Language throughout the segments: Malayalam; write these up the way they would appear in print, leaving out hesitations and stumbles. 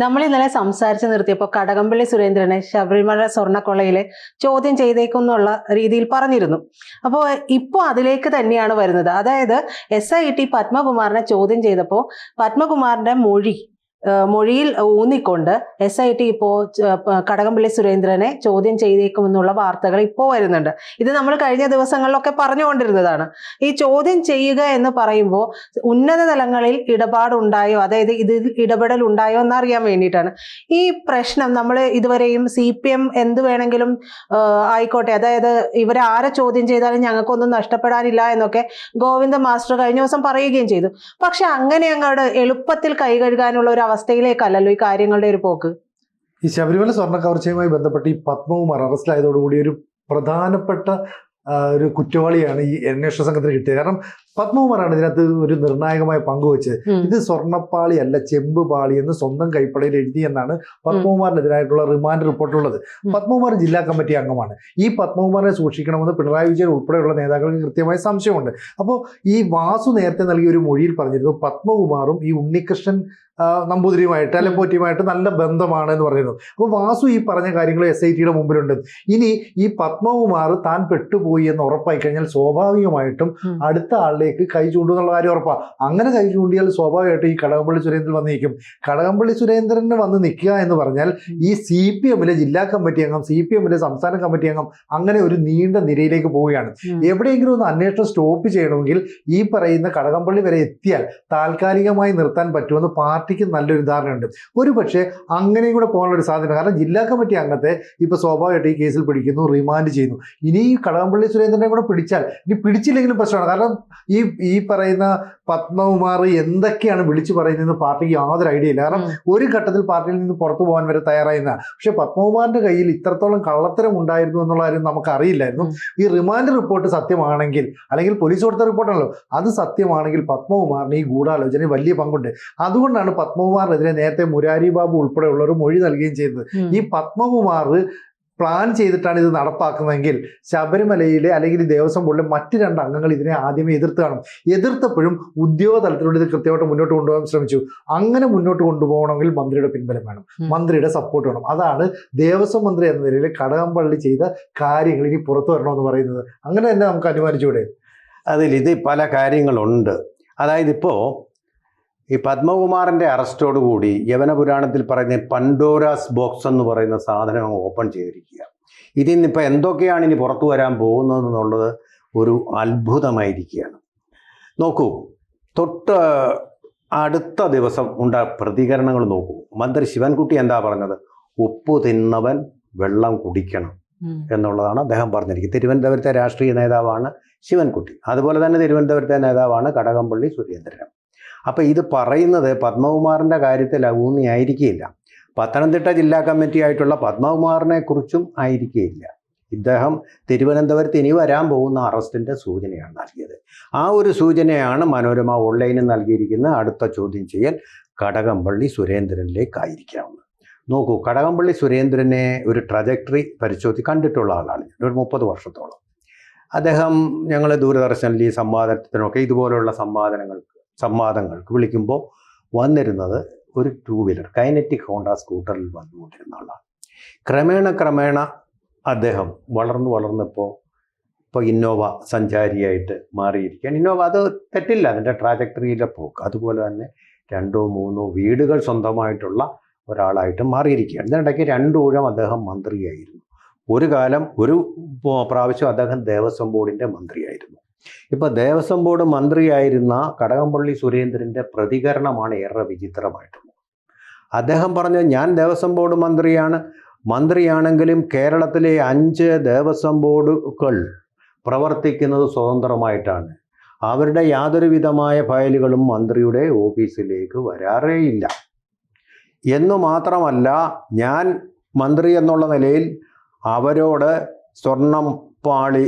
നമ്മൾ ഇന്നലെ സംസാരിച്ച് നിർത്തിയപ്പോൾ കടകംപള്ളി സുരേന്ദ്രനെ ശബരിമല സ്വർണ്ണക്കൊള്ളയിലെ ചോദ്യം ചെയ്തേക്കും എന്നുള്ള രീതിയിൽ പറഞ്ഞിരുന്നു. അപ്പോൾ ഇപ്പോൾ അതിലേക്ക് തന്നെയാണ് വരുന്നത്. അതായത് SIT പത്മകുമാറിനെ ചോദ്യം ചെയ്തപ്പോൾ പത്മകുമാറിന്റെ മൊഴിയിൽ ഊന്നിക്കൊണ്ട് SIT ഇപ്പോൾ കടകംപള്ളി സുരേന്ദ്രനെ ചോദ്യം ചെയ്തേക്കുമെന്നുള്ള വാർത്തകൾ ഇപ്പോൾ വരുന്നുണ്ട്. ഇത് നമ്മൾ കഴിഞ്ഞ ദിവസങ്ങളിലൊക്കെ പറഞ്ഞുകൊണ്ടിരുന്നതാണ്. ഈ ചോദ്യം ചെയ്യുക എന്ന് പറയുമ്പോൾ ഉന്നത തലങ്ങളിൽ ഇടപാടുണ്ടായോ, അതായത് ഇതിൽ ഇടപെടൽ ഉണ്ടായോ എന്നറിയാൻ വേണ്ടിയിട്ടാണ്. ഈ പ്രശ്നം നമ്മൾ ഇതുവരെയും CPM എന്ത് വേണമെങ്കിലും ആയിക്കോട്ടെ, അതായത് ഇവരെ ആരെ ചോദ്യം ചെയ്താലും ഞങ്ങൾക്കൊന്നും നഷ്ടപ്പെടാനില്ല എന്നൊക്കെ ഗോവിന്ദ മാസ്റ്റർ കഴിഞ്ഞ ദിവസം പറയുകയും ചെയ്തു. പക്ഷെ അങ്ങനെ അങ്ങോട്ട് എളുപ്പത്തിൽ കൈ കഴുകാനുള്ള ഒരു അവസ്ഥയിലേക്കല്ലല്ലോ ഈ കാര്യങ്ങളുടെ ഒരു പോക്ക്. ഈ ശബരിമല സ്വർണ്ണ കവർച്ചയുമായി ബന്ധപ്പെട്ട് ഈ പത്മകുമാർ അറസ്റ്റിലായതോടുകൂടി ഒരു പ്രധാനപ്പെട്ട ഒരു കുറ്റവാളിയാണ് ഈ അന്വേഷണ സംഘത്തിന് കിട്ടിയത്. കാരണം പത്മകുമാറാണ് ഇതിനകത്ത് ഒരു നിർണായകമായ പങ്കുവെച്ചത്. ഇത് സ്വർണ്ണപ്പാളി അല്ല ചെമ്പ് പാളി എന്ന് സ്വന്തം കൈപ്പടയിൽ എഴുതിയെന്നാണ് പത്മകുമാറിനെതിരായിട്ടുള്ള റിമാൻഡ് റിപ്പോർട്ടുള്ളത്. പത്മകുമാർ ജില്ലാ കമ്മിറ്റി അംഗമാണ്. ഈ പത്മകുമാറിനെ സൂക്ഷിക്കണമെന്ന് പിണറായി വിജയൻ ഉൾപ്പെടെയുള്ള നേതാക്കൾക്ക് കൃത്യമായ സംശയമുണ്ട്. അപ്പോൾ ഈ വാസു നേരത്തെ നൽകിയ ഒരു മൊഴിയിൽ പറഞ്ഞിരുന്നു പത്മകുമാറും ഈ ഉണ്ണികൃഷ്ണൻ നമ്പൂതിരിയുമായിട്ട് അലമ്പോറ്റിയുമായിട്ട് നല്ല ബന്ധമാണ് എന്ന് പറയുന്നത്. അപ്പോൾ വാസു ഈ പറഞ്ഞ കാര്യങ്ങൾ SITയുടെ മുമ്പിലുണ്ട്. ഇനി ഈ പത്മകുമാർ താൻ പെട്ടുപോയി എന്ന് ഉറപ്പായി കഴിഞ്ഞാൽ സ്വാഭാവികമായിട്ടും അടുത്ത ആളിലേക്ക് കൈ ചൂണ്ടുന്നുള്ള കാര്യം ഉറപ്പാണ്. അങ്ങനെ കൈ ചൂണ്ടിയാൽ സ്വാഭാവികമായിട്ടും ഈ കടകംപള്ളി സുരേന്ദ്രൻ വന്ന് നിൽക്കും. കടകംപള്ളി സുരേന്ദ്രന് വന്ന് നിൽക്കുക എന്ന് പറഞ്ഞാൽ ഈ CPMലെ ജില്ലാ കമ്മിറ്റി അംഗം, CPMലെ സംസ്ഥാന കമ്മിറ്റി അംഗം, അങ്ങനെ ഒരു നീണ്ട നിരയിലേക്ക് പോവുകയാണ്. എവിടെയെങ്കിലും ഒന്ന് അന്വേഷണം സ്റ്റോപ്പ് ചെയ്യണമെങ്കിൽ ഈ പറയുന്ന കടകംപള്ളി വരെ എത്തിയാൽ താൽക്കാലികമായി നിർത്താൻ പറ്റുമെന്ന് പാർട്ടിക്ക് നല്ലൊരു ധാരണയുണ്ട്. ഒരു പക്ഷേ അങ്ങനെയും കൂടെ പോകാനുള്ള ഒരു സാധ്യത. കാരണം ജില്ലാ കമ്മിറ്റി അംഗത്തെ ഇപ്പൊ സ്വാഭാവികമായിട്ട് ഈ കേസിൽ പിടിക്കുന്നു, റിമാൻഡ് ചെയ്യുന്നു. ഇനി ഈ കടകംപള്ളി സുരേന്ദ്രനെ കൂടെ പിടിച്ചാൽ, ഇനി പിടിച്ചില്ലെങ്കിലും പ്രശ്നമാണ്. കാരണം ഈ പറയുന്ന പത്മകുമാർ എന്തൊക്കെയാണ് വിളിച്ചു പറയുന്നതെന്ന് പാർട്ടിക്ക് യാതൊരു ഐഡിയ ഇല്ല. കാരണം ഒരു ഘട്ടത്തിൽ പാർട്ടിയിൽ നിന്ന് പുറത്തു പോകാൻ വരെ തയ്യാറായിരുന്ന. പക്ഷെ പത്മകുമാറിന്റെ കയ്യിൽ ഇത്രത്തോളം കള്ളത്തരം ഉണ്ടായിരുന്നു എന്നുള്ള കാര്യം നമുക്ക് അറിയില്ലായിരുന്നു. ഈ റിമാൻഡ് റിപ്പോർട്ട് സത്യമാണെങ്കിൽ, അല്ലെങ്കിൽ പോലീസ് കൊടുത്ത റിപ്പോർട്ടാണല്ലോ, അത് സത്യമാണെങ്കിൽ പത്മകുമാറിന് ഈ ഗൂഢാലോചനയിൽ വലിയ പങ്കുണ്ട്. അതുകൊണ്ടാണ് പത്മകുമാറിനെതിരെ നേരത്തെ മുരാരി ബാബു ഉൾപ്പെടെയുള്ളവർ മൊഴി നൽകുകയും ചെയ്തത്. ഈ പത്മകുമാർ പ്ലാൻ ചെയ്തിട്ടാണ് ഇത് നടപ്പാക്കുന്നതെങ്കിൽ ശബരിമലയിലെ അല്ലെങ്കിൽ ദേവസ്വം ബോർഡിലെ മറ്റ് 2 അംഗങ്ങൾ ഇതിനെ ആദ്യമേ എതിർത്ത് കാണും. എതിർത്തപ്പോഴും ഉദ്യോഗ തലത്തിലൂടെ ഇത് കൃത്യമായിട്ട് മുന്നോട്ട് കൊണ്ടുപോകാൻ ശ്രമിച്ചു. അങ്ങനെ മുന്നോട്ട് കൊണ്ടുപോകണമെങ്കിൽ മന്ത്രിയുടെ പിൻബലം വേണം, മന്ത്രിയുടെ സപ്പോർട്ട് വേണം. അതാണ് ദേവസ്വം മന്ത്രി എന്ന നിലയിൽ കടകംപള്ളി ചെയ്ത കാര്യങ്ങൾ ഇനി പുറത്തു വരണമെന്ന് പറയുന്നത്. അങ്ങനെ തന്നെ നമുക്ക് അനുമാനിച്ചൂടെ? ഇത് പല കാര്യങ്ങളുണ്ട്. അതായത് ഇപ്പോൾ ഈ പത്മകുമാറിൻ്റെ അറസ്റ്റോടുകൂടി യവന പുരാണത്തിൽ പറയുന്ന പൻഡോരാസ് ബോക്സ് എന്ന് പറയുന്ന സാധനം ഓപ്പൺ ചെയ്തിരിക്കുക. ഇതിൽ നിന്നിപ്പോൾ എന്തൊക്കെയാണ് ഇനി പുറത്തു വരാൻ പോകുന്നതെന്നുള്ളത് ഒരു അത്ഭുതമായിരിക്കുകയാണ്. നോക്കൂ, തൊട്ട് അടുത്ത ദിവസം പ്രതികരണങ്ങൾ നോക്കൂ. മന്ത്രി ശിവൻകുട്ടി എന്താ പറഞ്ഞത്? ഉപ്പ് തിന്നവൻ വെള്ളം കുടിക്കണം എന്നുള്ളതാണ് അദ്ദേഹം പറഞ്ഞിരിക്കുന്നത്. തിരുവനന്തപുരത്തെ രാഷ്ട്രീയ നേതാവാണ് ശിവൻകുട്ടി. അതുപോലെ തന്നെ തിരുവനന്തപുരത്തെ നേതാവാണ് കടകംപള്ളി സുരേന്ദ്രൻ. അപ്പോൾ ഇത് പറയുന്നത് പത്മകുമാറിൻ്റെ കാര്യത്തിൽ ഊന്നിയായിരിക്കില്ല. പത്തനംതിട്ട ജില്ലാ കമ്മിറ്റി ആയിട്ടുള്ള പത്മകുമാറിനെ കുറിച്ചും ആയിരിക്കില്ല. ഇദ്ദേഹം തിരുവനന്തപുരത്ത് ഇനി വരാൻ പോകുന്ന അറസ്റ്റിൻ്റെ സൂചനയാണ് നൽകിയത്. ആ ഒരു സൂചനയാണ് മനോരമ ഓൺലൈനിൽ നൽകിയിരിക്കുന്ന അടുത്ത ചോദ്യം ചെയ്യൽ കടകംപള്ളി സുരേന്ദ്രനിലേക്കായിരിക്കാവുന്നത്. നോക്കൂ, കടകംപള്ളി സുരേന്ദ്രനെ ഒരു ട്രജക്ടറി കണ്ടിട്ടുള്ള ആളാണ്. ഒരു 30 വർഷത്തോളം അദ്ദേഹം ഞങ്ങൾ ദൂരദർശനിൽ ഈ സംവാദത്തിനൊക്കെ ഇതുപോലെയുള്ള സംവാദങ്ങൾക്ക് വിളിക്കുമ്പോൾ വന്നിരുന്നത് ഒരു 2 വീലർ കൈനറ്റിക് ഹോണ്ട സ്കൂട്ടറിൽ വന്നുകൊണ്ടിരുന്ന ആളാണ്. ക്രമേണ അദ്ദേഹം വളർന്നിപ്പോൾ ഇന്നോവ സഞ്ചാരിയായിട്ട് മാറിയിരിക്കുകയാണ്. ഇന്നോവ അത് തെറ്റില്ല, അതിൻ്റെ ട്രാജക്ടറിയിലെ പോക്ക്. അതുപോലെ തന്നെ 2 or 3 വീടുകൾ സ്വന്തമായിട്ടുള്ള ഒരാളായിട്ട് മാറിയിരിക്കുകയാണ്. ഇതിനിടയ്ക്ക് 2 ഊഴം അദ്ദേഹം മന്ത്രിയായിരുന്നു. ഒരു പ്രാവശ്യം അദ്ദേഹം ദേവസ്വം ബോർഡിൻ്റെ മന്ത്രിയായിരുന്നു. ഇപ്പോൾ ദേവസ്വം ബോർഡ് മന്ത്രിയായിരുന്ന കടകംപള്ളി സുരേന്ദ്രൻ്റെ പ്രതികരണമാണ് ഏറെ വിചിത്രമായിട്ടുള്ളത്. അദ്ദേഹം പറഞ്ഞു, ഞാൻ ദേവസ്വം ബോർഡ് മന്ത്രിയാണെങ്കിലും കേരളത്തിലെ 5 ദേവസ്വം ബോർഡുകൾ പ്രവർത്തിക്കുന്നത് സ്വതന്ത്രമായിട്ടാണ്. അവരുടെ യാതൊരു വിധമായ ഫയലുകളും മന്ത്രിയുടെ ഓഫീസിലേക്ക് വരാറേയില്ല. എന്നു മാത്രമല്ല, ഞാൻ മന്ത്രി എന്നുള്ള നിലയിൽ അവരോട് സ്വർണം പാളി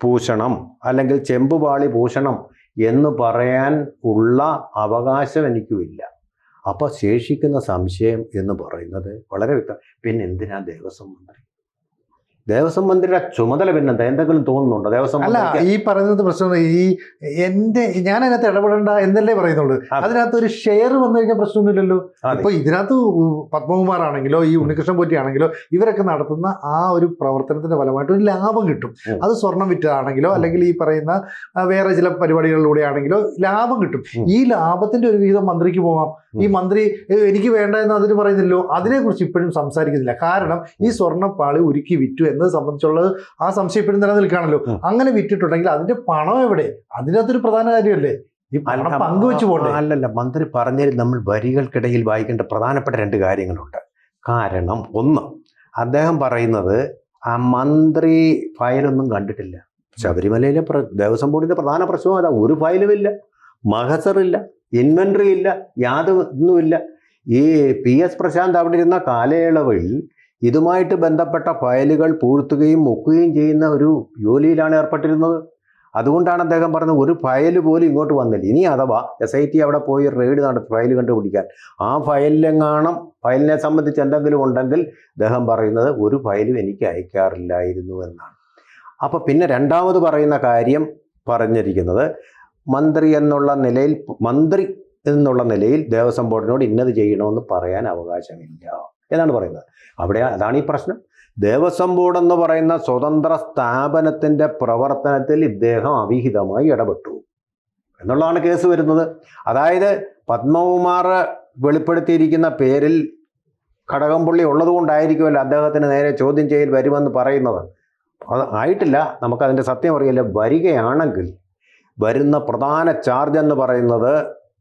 പൂശണം അല്ലെങ്കിൽ ചെമ്പുപാളി പൂശണം എന്ന് പറയാൻ ഉള്ള അവകാശം എനിക്കുമില്ല. അപ്പോൾ ശേഷിക്കുന്ന സംശയം എന്ന് പറയുന്നത് വളരെ വ്യക്തം. പിന്നെ എന്തിനാ ദേവസ്വം മന്ത്രി? ദേവസ്വം മന്ത്രിയുടെ ചുമതല പിന്നെന്താ? എന്തെങ്കിലും തോന്നുന്നുണ്ടോ ദേവസ്വം അല്ല, മന്ത്രിക്ക്? ഈ പറയുന്നത് പ്രശ്നം ഞാൻ അതിനകത്ത് ഇടപെടേണ്ട എന്നല്ലേ പറയുന്നുള്ളൂ. അതിനകത്ത് ഒരു ഷെയർ വന്നു കഴിഞ്ഞാൽ പ്രശ്നമൊന്നുമില്ലല്ലോ. അതെ. ഇപ്പൊ ഇതിനകത്ത് പത്മകുമാർ ആണെങ്കിലോ ഈ ഉണ്ണികൃഷ്ണൻ പോറ്റി ആണെങ്കിലോ ഇവരൊക്കെ നടത്തുന്ന ആ ഒരു പ്രവർത്തനത്തിന്റെ ഫലമായിട്ട് ഒരു ലാഭം കിട്ടും. അത് സ്വർണം വിറ്റാണെങ്കിലോ അല്ലെങ്കിൽ ഈ പറയുന്ന വേറെ ചില പരിപാടികളിലൂടെ ആണെങ്കിലോ ലാഭം കിട്ടും. ഈ ലാഭത്തിന്റെ ഒരു വിഹിതം മന്ത്രിക്ക് പോകാം. ഈ മന്ത്രി എനിക്ക് വേണ്ട എന്ന് അതിന് പറയുന്നില്ലോ. അതിനെക്കുറിച്ച് ഇപ്പോഴും സംസാരിക്കുന്നില്ല. കാരണം ഈ സ്വർണ്ണപ്പാളി ഉരുക്കി വിറ്റു എന്നത് സംബന്ധിച്ചുള്ളത് ആ സംശയം ഇപ്പോഴും നിലനിൽക്കുകയാണല്ലോ. അങ്ങനെ വിറ്റിട്ടുണ്ടെങ്കിൽ അതിന്റെ പണം എവിടെ? അതിനകത്തൊരു പ്രധാന കാര്യമല്ലേ ഈ പണം പങ്കുവെച്ചു പോകണ്ടേ? അല്ലല്ല, മന്ത്രി പറഞ്ഞതിൽ നമ്മൾ വരികൾക്കിടയിൽ വായിക്കേണ്ട പ്രധാനപ്പെട്ട 2 കാര്യങ്ങളുണ്ട്. കാരണം ഒന്ന്, അദ്ദേഹം പറയുന്നത് ആ മന്ത്രി ഫയലൊന്നും കണ്ടിട്ടില്ല. ശബരിമലയിലെ ദേവസ്വം ബോർഡിന്റെ പ്രധാന പ്രശ്നം അതാ. ഒരു ഫയലുമില്ല, മഹസറില്ല, ഇൻവെന്ററി ഇല്ല, യാതൊന്നുമില്ല. ഈ PS പ്രശാന്ത് അവിടെ ഇരുന്ന കാലയളവിൽ ഇതുമായിട്ട് ബന്ധപ്പെട്ട ഫയലുകൾ പൂഴ്ത്തുകയും മുക്കുകയും ചെയ്യുന്ന ഒരു ജോലിയിലാണ് ഏർപ്പെട്ടിരുന്നത്. അതുകൊണ്ടാണ് അദ്ദേഹം പറഞ്ഞത് ഒരു ഫയൽ പോലും ഇങ്ങോട്ട് വന്നില്ല. ഇനി അഥവാ SIT അവിടെ പോയി റെയ്ഡ് നടത്തി ഫയൽ കണ്ടുപിടിക്കാൻ ആ ഫയലിലെങ്ങാണം ഫയലിനെ സംബന്ധിച്ച് എന്തെങ്കിലും ഉണ്ടെങ്കിൽ അദ്ദേഹം പറയുന്നത് ഒരു ഫയലും എനിക്ക് അയക്കാറില്ലായിരുന്നു എന്നാണ്. അപ്പോൾ പിന്നെ രണ്ടാമത് പറയുന്ന കാര്യം പറഞ്ഞിരിക്കുന്നത് മന്ത്രി എന്നുള്ള നിലയിൽ ദേവസ്വം ബോർഡിനോട് ഇന്നത് ചെയ്യണമെന്ന് പറയാൻ അവകാശമില്ല എന്നാണ് പറയുന്നത്. അതാണ് ഈ പ്രശ്നം. ദേവസ്വം ബോർഡ് എന്ന് പറയുന്ന സ്വതന്ത്ര സ്ഥാപനത്തിൻ്റെ പ്രവർത്തനത്തിൽ ഇദ്ദേഹം അവിഹിതമായി ഇടപെട്ടു എന്നുള്ളതാണ് കേസ് വരുന്നത്. അതായത് പത്മകുമാർ വെളിപ്പെടുത്തിയിരിക്കുന്ന പേരിൽ കടകംപള്ളി ഉള്ളതുകൊണ്ടായിരിക്കുമല്ലോ അദ്ദേഹത്തിന് നേരെ ചോദ്യം ചെയ്യൽ വരുമെന്ന് പറയുന്നത്. അത് ആയിട്ടില്ല, നമുക്കതിൻ്റെ സത്യം അറിയില്ല. വരികയാണെങ്കിൽ വരുന്ന പ്രധാന ചാർജ് എന്ന് പറയുന്നത്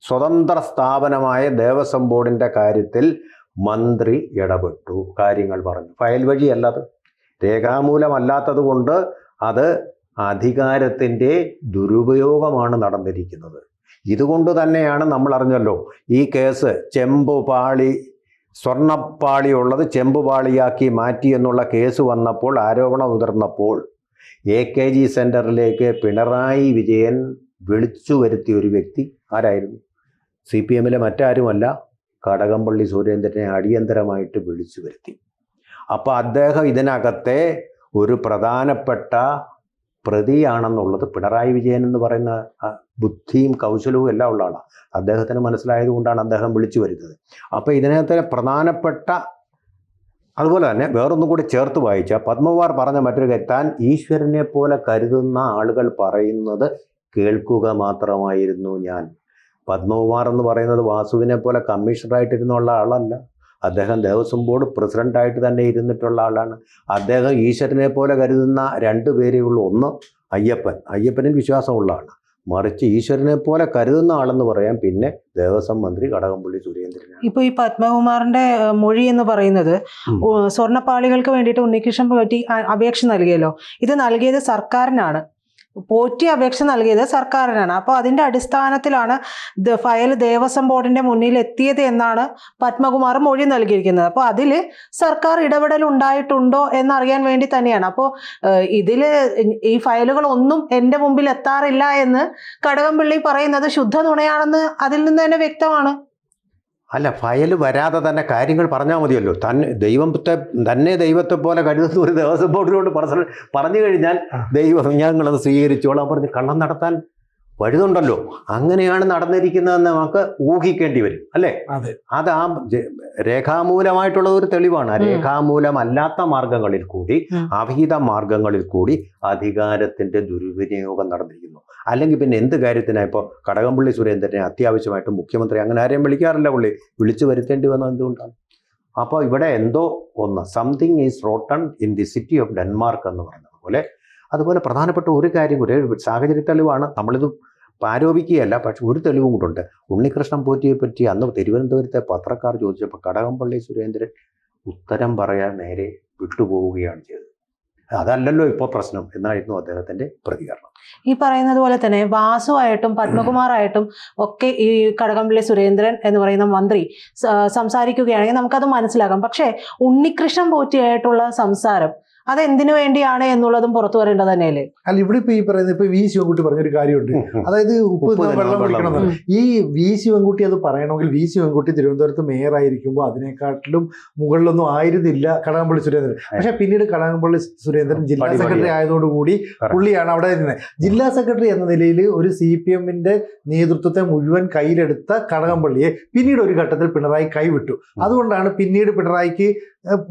സ്വതന്ത്ര സ്ഥാപനമായ ദേവസ്വം ബോർഡിൻ്റെ കാര്യത്തിൽ മന്ത്രി ഇടപെട്ടു, കാര്യങ്ങൾ പറഞ്ഞു. ഫയൽ വഴിയല്ലാതെ രേഖാമൂലമല്ലാത്തത് കൊണ്ട് അത് അധികാരത്തിൻ്റെ ദുരുപയോഗമാണ് നടന്നിരിക്കുന്നത്. ഇതുകൊണ്ട് തന്നെയാണ് നമ്മൾ അറിഞ്ഞല്ലോ ഈ കേസ് സ്വർണ്ണപ്പാളി ഉള്ളത് ചെമ്പുപാളിയാക്കി മാറ്റി എന്നുള്ള കേസ് വന്നപ്പോൾ, ആരോപണം ഉയർന്നപ്പോൾ AKG സെൻറ്ററിലേക്ക് പിണറായി വിജയൻ വിളിച്ചു വരുത്തിയ ഒരു വ്യക്തി ആരായിരുന്നു? CPMലെ മറ്റാരുമല്ല, കടകംപള്ളി സുരേന്ദ്രനെ അടിയന്തരമായിട്ട് വിളിച്ചു വരുത്തി. അപ്പോൾ അദ്ദേഹം ഇതിനകത്തെ ഒരു പ്രധാനപ്പെട്ട പ്രതിയാണെന്നുള്ളത് പിണറായി വിജയൻ എന്ന് പറയുന്ന ബുദ്ധിയും കൗശലവും എല്ലാം ഉള്ള ആളാണ്. അദ്ദേഹത്തിന് മനസ്സിലായതുകൊണ്ടാണ് അദ്ദേഹം വിളിച്ചു വരുന്നത്. അപ്പോൾ ഇതിനകത്തെ പ്രധാനപ്പെട്ട, അതുപോലെ തന്നെ വേറൊന്നും കൂടി ചേർത്ത് വായിച്ചാൽ പത്മകുമാർ പറഞ്ഞ മറ്റൊരു കാര്യം, താൻ ഈശ്വരനെ പോലെ കരുതുന്ന ആളുകൾ പറയുന്നത് കേൾക്കുക മാത്രമായിരുന്നു ഞാൻ. പത്മകുമാർ എന്ന് പറയുന്നത് വാസുവിനെ പോലെ കമ്മീഷണറായിട്ടിരുന്നുള്ള ആളല്ല. അദ്ദേഹം ദേവസ്വം ബോർഡ് പ്രസിഡൻ്റായിട്ട് തന്നെ ഇരുന്നിട്ടുള്ള ആളാണ്. അദ്ദേഹം ഈശ്വരനെ പോലെ കരുതുന്ന 2 പേരേ ഉള്ളൂ. ഒന്ന് അയ്യപ്പനിൽ വിശ്വാസമുള്ള ആളാണ്. മറിച്ച് ഈശ്വരനെ പോലെ കരുതുന്ന ആളെന്ന് പറയാൻ പിന്നെ ദേവസ്വം മന്ത്രി കടകംപള്ളി സുരേന്ദ്രനാണ്. ഇപ്പൊ ഈ പത്മകുമാറിന്റെ മൊഴി എന്ന് പറയുന്നത് സ്വർണ്ണപ്പാളികൾക്ക് വേണ്ടിയിട്ട് ഉണ്ണികൃഷ്ണൻ പോറ്റി അപേക്ഷ നൽകിയല്ലോ, ഇത് നൽകിയത് സർക്കാരിനാണ്. പോറ്റി അപേക്ഷ നൽകിയത് സർക്കാരിനാണ്. അപ്പോൾ അതിന്റെ അടിസ്ഥാനത്തിലാണ് ഫയൽ ദേവസ്വം ബോർഡിന്റെ മുന്നിൽ എത്തിയത് എന്നാണ് പത്മകുമാർ മൊഴി നൽകിയിരിക്കുന്നത്. അപ്പോൾ അതിൽ സർക്കാർ ഇടപെടൽ ഉണ്ടായിട്ടുണ്ടോ എന്നറിയാൻ വേണ്ടി തന്നെയാണ്. അപ്പോൾ ഇതിൽ ഈ ഫയലുകൾ ഒന്നും എൻ്റെ മുമ്പിൽ എത്താറില്ല എന്ന് കടകംപള്ളി പറയുന്നത് ശുദ്ധ നുണയാണെന്ന് അതിൽ നിന്ന് തന്നെ വ്യക്തമാണ്. അല്ല, ഫയൽ വരാതെ തന്നെ കാര്യങ്ങൾ പറഞ്ഞാൽ മതിയല്ലോ. തന്നെ ദൈവത്തെ പോലെ കരുതുന്ന ഒരു ദേവസ്വം ബോർഡിനോട് പറഞ്ഞു കഴിഞ്ഞാൽ ദൈവം ഞങ്ങളത് സ്വീകരിച്ചോളാം പറഞ്ഞ് കള്ളം നടത്താൻ വഴുതുണ്ടല്ലോ. അങ്ങനെയാണ് നടന്നിരിക്കുന്നതെന്ന് നമുക്ക് ഊഹിക്കേണ്ടി വരും, അല്ലേ? അത് ആ രേഖാമൂലമായിട്ടുള്ള ഒരു തെളിവാണ്. രേഖാമൂലമല്ലാത്ത മാർഗങ്ങളിൽ കൂടി, അവിഹിത മാർഗങ്ങളിൽ കൂടി അധികാരത്തിന്റെ ദുർവിനിയോഗം നടന്നിരിക്കുന്നു. അല്ലെങ്കിൽ പിന്നെ എന്ത് കാര്യത്തിനാണ് ഇപ്പോൾ കടകംപള്ളി സുരേന്ദ്രനെ അത്യാവശ്യമായിട്ട് മുഖ്യമന്ത്രി അങ്ങനെ ആരെയും വിളിക്കാറില്ല, പുള്ളി വിളിച്ചു വരുത്തേണ്ടി വന്നത് എന്തുകൊണ്ടാണ്? അപ്പോൾ ഇവിടെ എന്തോ ഒന്ന് something is rotten in the city of Denmark എന്ന് പറയുന്നത് പോലെ. അതുപോലെ പ്രധാനപ്പെട്ട ഒരു കാര്യം കൂടെ, സാഹചര്യ തെളിവാണ്, നമ്മളിത് ആരോപിക്കുകയല്ല, പക്ഷെ ഒരു തെളിവും കൂടെ. ഉണ്ണികൃഷ്ണൻ പോറ്റിയെ പറ്റി അന്ന് തിരുവനന്തപുരത്തെ പത്രക്കാർ ചോദിച്ചപ്പോൾ കടകംപള്ളി സുരേന്ദ്രൻ ഉത്തരം പറയാൻ നേരെ വിട്ടുപോവുകയാണ് ചെയ്തത്. അതല്ലല്ലോ ഇപ്പോൾ പ്രശ്നം എന്നായിരുന്നു അദ്ദേഹത്തിന്റെ പ്രതികരണം. ഈ പറയുന്നത് പോലെ തന്നെ വാസുവായിട്ടും പത്മകുമാറായിട്ടും ഒക്കെ ഈ കടകംപള്ളി സുരേന്ദ്രൻ എന്ന് പറയുന്ന മന്ത്രി സംസാരിക്കുകയാണെങ്കിൽ നമുക്കത് മനസ്സിലാക്കാം. പക്ഷേ ഉണ്ണികൃഷ്ണൻ പോറ്റിയായിട്ടുള്ള സംസാരം അതെന്തിനു വേണ്ടിയാണ് എന്നുള്ളതും പുറത്തു വരേണ്ടത് തന്നെയല്ലേ? അല്ല, ഇവിടെ ഇപ്പൊ ഈ പറയുന്നത് ഇപ്പൊ വി ശിവൻകുട്ടി പറഞ്ഞൊരു കാര്യമുണ്ട്. അതായത് ഉപ്പ് തിന്നാൻ വെള്ളം കുടിക്കണം. ഈ വി ശിവൻകുട്ടി അത് പറയണമെങ്കിൽ വി ശിവൻകുട്ടി തിരുവനന്തപുരത്ത് മേയർ ആയിരിക്കുമ്പോൾ അതിനെക്കാട്ടിലും മുകളിലൊന്നും ആയിരുന്നില്ല കടകംപള്ളി സുരേന്ദ്രൻ. പക്ഷെ പിന്നീട് കടകംപള്ളി സുരേന്ദ്രൻ ജില്ലാ സെക്രട്ടറി ആയതോടുകൂടി പുള്ളിയാണ് അവിടെ ഇരുന്നത്. ജില്ലാ സെക്രട്ടറി എന്ന നിലയിൽ ഒരു CPM-ന്റെ നേതൃത്വത്തെ മുഴുവൻ കയ്യിലെടുത്ത കടകംപള്ളിയെ പിന്നീട് ഒരു ഘട്ടത്തിൽ പിണറായി കൈവിട്ടു. അതുകൊണ്ടാണ് പിന്നീട് പിണറായിക്ക്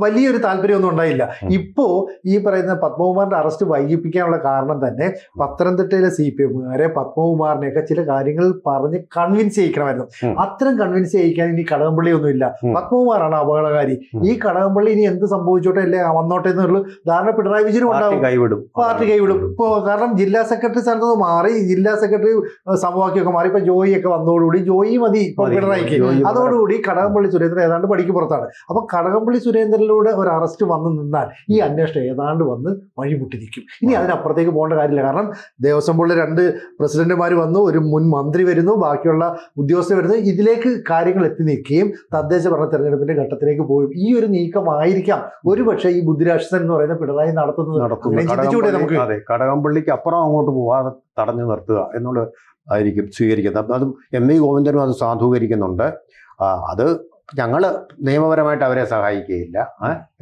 വലിയൊരു താല്പര്യമൊന്നും ഉണ്ടായില്ല. ഇപ്പോ ഈ പറയുന്ന പത്മകുമാറിന്റെ അറസ്റ്റ് വൈകിപ്പിക്കാനുള്ള കാരണം തന്നെ പത്തനംതിട്ടയിലെ CPM-കാരെ പത്മകുമാറിനെയൊക്കെ ചില കാര്യങ്ങൾ പറഞ്ഞ് കൺവിൻസ് ചെയ്യിക്കണമായിരുന്നു. അത്തരം കൺവിൻസ് ചെയ്യിക്കാൻ ഇനി കടകംപള്ളി ഒന്നുമില്ല. പത്മകുമാറാണ് അപകടകാരി. ഈ കടകംപള്ളി ഇനി എന്ത് സംഭവിച്ചോട്ടെ അല്ലേ വന്നോട്ടെ എന്നുള്ള ധാരണ പിണറായി വിജയനും ഉണ്ടാവും. പാർട്ടി കൈവിടും. ഇപ്പോ കാരണം ജില്ലാ സെക്രട്ടറി സ്ഥാനത്ത് നിന്ന് മാറി ജില്ലാ സെക്രട്ടറി സമവാക്യമൊക്കെ മാറി ഇപ്പൊ ജോയി ഒക്കെ വന്നതോടുകൂടി ജോയി മതി ഇപ്പൊ പിണറായിക്ക്. അതോടുകൂടി കടകംപള്ളി സുരേന്ദ്രൻ ഏതാണ്ട് പടിക്ക് പുറത്താണ്. അപ്പൊ കടകംപള്ളി സുരേന്ദ്രനിലൂടെ ഒരു അറസ്റ്റ് വന്നു നിന്നാൽ ഈ അന്വേഷണം ഏതാണ്ട് വന്ന് വഴിമുട്ടി നിൽക്കും. ഇനി അതിനപ്പുറത്തേക്ക് പോകേണ്ട കാര്യമില്ല. കാരണം ദേവസ്വം ബോർഡിൽ 2 പ്രസിഡന്റുമാർ വന്നു, ഒരു മുൻ മന്ത്രി വരുന്നു, ബാക്കിയുള്ള ഉദ്യോഗസ്ഥർ വരുന്നു. ഇതിലേക്ക് കാര്യങ്ങൾ എത്തി നിൽക്കുകയും തദ്ദേശ ഭരണ തെരഞ്ഞെടുപ്പിന്റെ ഘട്ടത്തിലേക്ക് പോയും ഈ ഒരു നീക്കമായിരിക്കാം ഒരുപക്ഷെ ഈ ബുദ്ധിരാക്ഷസൻ എന്ന് പറയുന്ന പിണറായി നടത്തുന്നത്. നമുക്ക് അതെ, കടകംപള്ളിക്ക് അപ്പുറം അങ്ങോട്ട് പോവാതെ തടഞ്ഞു നിർത്തുക എന്നുള്ളത് ആയിരിക്കും സ്വീകരിക്കുന്നത്. അതും MV ഗോവിന്ദനും അത് സാധൂകരിക്കുന്നുണ്ട്. അത് ഞങ്ങൾ നിയമപരമായിട്ട് അവരെ സഹായിക്കുകയില്ല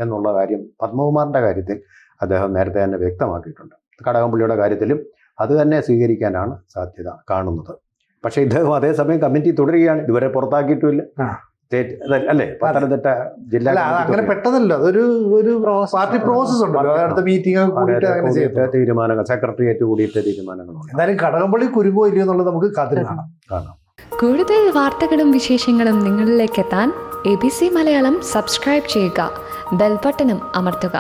എന്നുള്ള കാര്യം പത്മകുമാറിന്റെ കാര്യത്തിൽ അദ്ദേഹം നേരത്തെ തന്നെ വ്യക്തമാക്കിയിട്ടുണ്ട്. കടകംപള്ളിയുടെ കാര്യത്തിലും അത് തന്നെ സ്വീകരിക്കാനാണ് സാധ്യത കാണുന്നത്. പക്ഷേ ഇദ്ദേഹം അതേസമയം കമ്മിറ്റി തുടരുകയാണ്. ഇതുവരെ പുറത്താക്കിയിട്ടുമില്ല. അല്ലേ, പത്തനംതിട്ട ജില്ല അങ്ങനെ പെട്ടെന്നല്ലോ, അതൊരു പാർട്ടി പ്രോസസ് ഉണ്ടല്ലോ. അടുത്ത മീറ്റിംഗ് തീരുമാനങ്ങൾ സെക്രട്ടേറിയറ്റ് കൂടിയിട്ട് തീരുമാനങ്ങളുണ്ട്. എന്തായാലും കടകംപള്ളി കുരുങ്ങോ ഇല്ലയോ എന്നുള്ളത് നമുക്ക് കാത്തിരുന്നാണ് കാണാം. കൂടുതൽ വാർത്തകളും വിശേഷങ്ങളും നിങ്ങളിലേക്ക് എത്താൻ ABC മലയാളം സബ്സ്ക്രൈബ് ചെയ്യുക, ബെൽബട്ടനും അമർത്തുക.